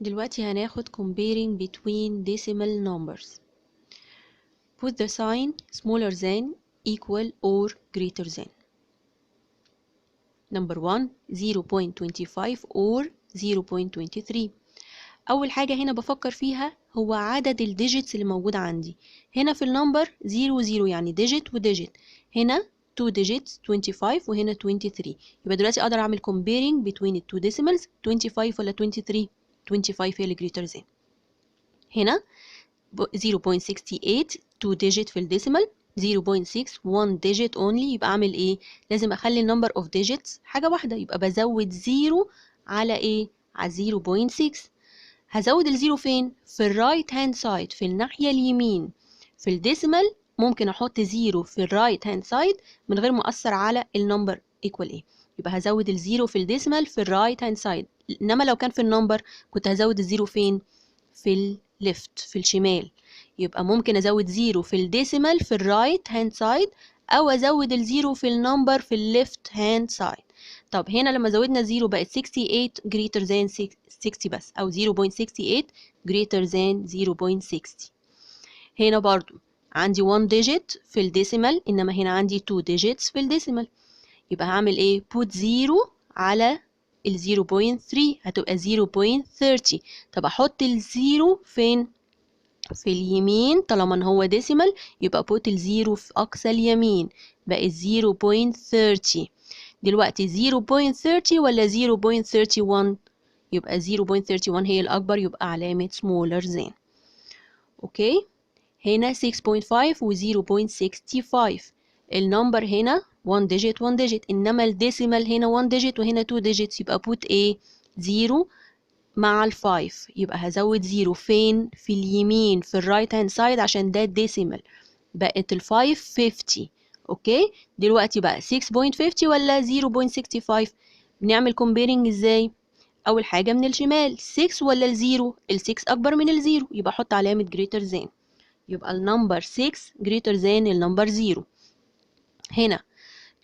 دلوقتي هناخد comparing between decimal numbers. Put the sign smaller than, equal or greater than. Number 1 0.25 or 0.23. أول حاجة هنا بفكر فيها هو عدد الديجيتس اللي موجود عندي. هنا في النمبر 0 يعني digit و digit. هنا 2 digits 25 وهنا 23. يبقى دلوقتي أقدر أعمل comparing between the two decimals. 25 ولا 23؟ 25 هي اللي greater than. هنا 0.68 2 digit في الديسيمال، 0.6 1 digit only. يبقى أعمل إيه؟ لازم أخلي النمبر of digits حاجة واحدة، يبقى بزود 0 على إيه؟ على 0.6. هزود الزيرو فين؟ في الرايت هاند سايد، في الناحية اليمين. في الديسيمال ممكن أحط 0 في الرايت هاند سايد من غير ما أثر على النمبر equal إيه. يبقى هزود الزيرو في الديسيمال في الرايت هاند سايد، إنما لو كان في النمبر كنت هزود الزيرو فين؟ في الليفت، في الشمال. يبقى ممكن أزود زيرو في الديسيمال في الرايت هاند سايد، أو أزود الزيرو في النمبر في الليفت هاند سايد. طب هنا لما زودنا زيرو بقت 68 greater than 60 بس، أو 0.68 greater than 0.60. هنا برضو عندي 1 digit في الديسيمال، إنما هنا عندي 2 digits في الديسيمال. يبقى هعمل إيه؟ put 0 على ال 0.3 هتبقى 0.30. طب أحط الزيرو فين؟ في اليمين. طالما إن هو ديسيمال يبقى put الزيرو في أقصى اليمين، بقت 0.30. دلوقتي 0.30 ولا 0.31؟ يبقى 0.31 هي الأكبر، يبقى علامة smaller than. أوكي، هنا 6.5 و 0.65. النمبر هنا 1 digit 1 digit، إنما الديسيمال هنا 1 digit وهنا 2 digits. يبقى put إيه؟ 0 مع ال 5. يبقى هزود 0 فين؟ في اليمين في الرايت هاند سايد عشان ده الديسيمال. بقت ال 5 50. اوكي، دلوقتي بقى 6.50 ولا 0.65؟ بنعمل comparing ازاي؟ اول حاجه من الشمال 6 ولا الزيرو؟ ال 6 اكبر من الزيرو، يبقى احط علامه greater than. يبقى النمبر 6 greater than النمبر 0. هنا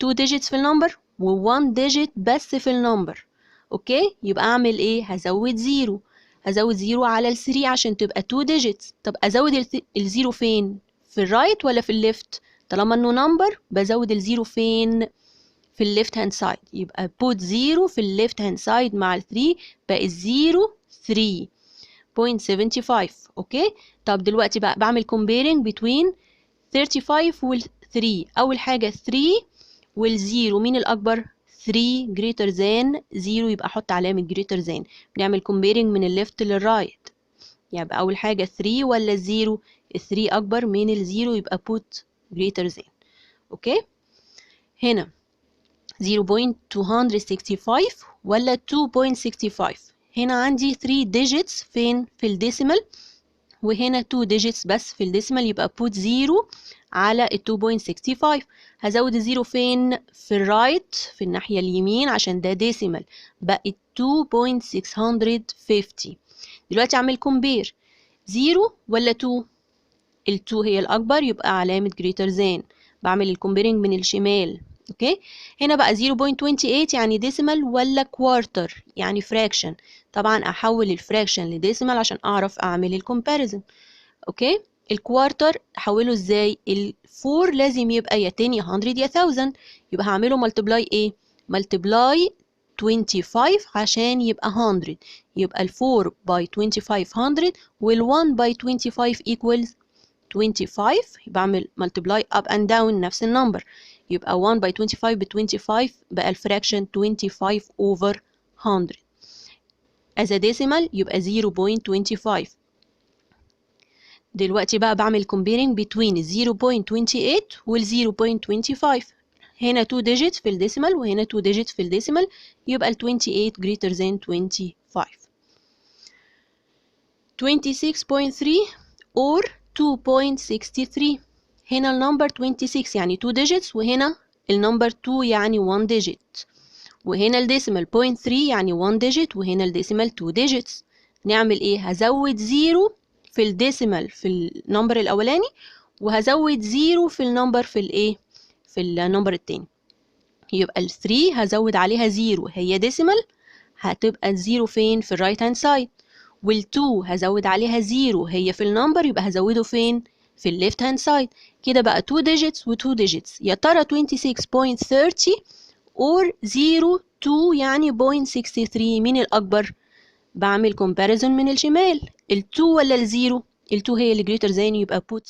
2 digits في النمبر و1 digit بس في النمبر. اوكي، يبقى اعمل ايه؟ هزود 0. هزود 0 على ال 3 عشان تبقى 2 digits. طب ازود الزيرو فين؟ في الرايت ولا في الليفت؟ طالما انه نمبر بزود الزيرو فين؟ في الليفت هاند سايد. يبقى put 0 في الليفت هاند سايد مع ال 3، بقى 0 3.75. اوكي، طب دلوقتي بقى بعمل comparing between 35 وال 3. اول حاجه 3 والزيرو مين الأكبر؟ 3 greater than 0، يبقى أحط علامة greater than. بنعمل comparing من الليفت للرايت. يبقى أول حاجة 3 ولا الزيرو؟ ال 3 أكبر من الزيرو، يبقى put greater than. أوكي، هنا 0.265 ولا 2.65؟ هنا عندي 3 digits فين؟ في الديسيمال، وهنا 2 digits بس في الديسيمال. يبقى put 0 على ال 2.65. هزود الزيرو فين؟ في الرايت في الناحية اليمين عشان ده ديسيمال، بقت 2.650. دلوقتي أعمل compare 0 ولا 2؟ ال 2 هي الأكبر، يبقى علامة greater than. بعمل الكومبيرنج من الشمال. اوكي، هنا بقى 0.28 يعني ديسيمال ولا كوارتر يعني فراكشن؟ طبعا احول الفراكشن لديسيمال عشان اعرف اعمل الكومباريزن. اوكي، الكوارتر احوله ازاي؟ ال4 لازم يبقى يا 10 يا 100 يا 1000. يبقى هعمله ملتبلاي ايه؟ ملتبلاي 25 عشان يبقى 100. يبقى ال4 باي 25 100 وال1 باي 25 equals 25. يبقى اعمل multiply up and down نفس النمبر. يبقى 1 by 25 ب 25، بقى الفراكشن 25 over 100. as a decimal يبقى 0.25. دلوقتي بقى بعمل comparing between 0.28 وال 0.25. هنا 2 digits في الديسيمال وهنا 2 digits في الديسيمال، يبقى ال 28 greater than 25. 26.3 or 2.63. هنا النمبر 26 يعني 2 digits، وهنا النمبر 2 يعني 1 digit، وهنا الديسيمال 0.3 يعني 1 digit، وهنا الديسيمال 2 digits. نعمل ايه؟ هزود 0 في الديسيمال في النمبر الاولاني، وهزود 0 في النمبر في الايه؟ في النمبر التاني. يبقى ال 3 هزود عليها 0 هي ديسيمال، هتبقى الزيرو فين؟ في الرايت هاند سايد، وال2 هزود عليها 0 هي في النمبر، يبقى هزوده فين؟ في الليفت هاند سايد. كده بقى 2 digits و2 digits. يا ترى 26.30 or 0 2 يعني 0.63 مين الأكبر؟ بعمل comparison من الشمال، ال2 ولا ال0؟ ال2 هي اللي greater than، يبقى put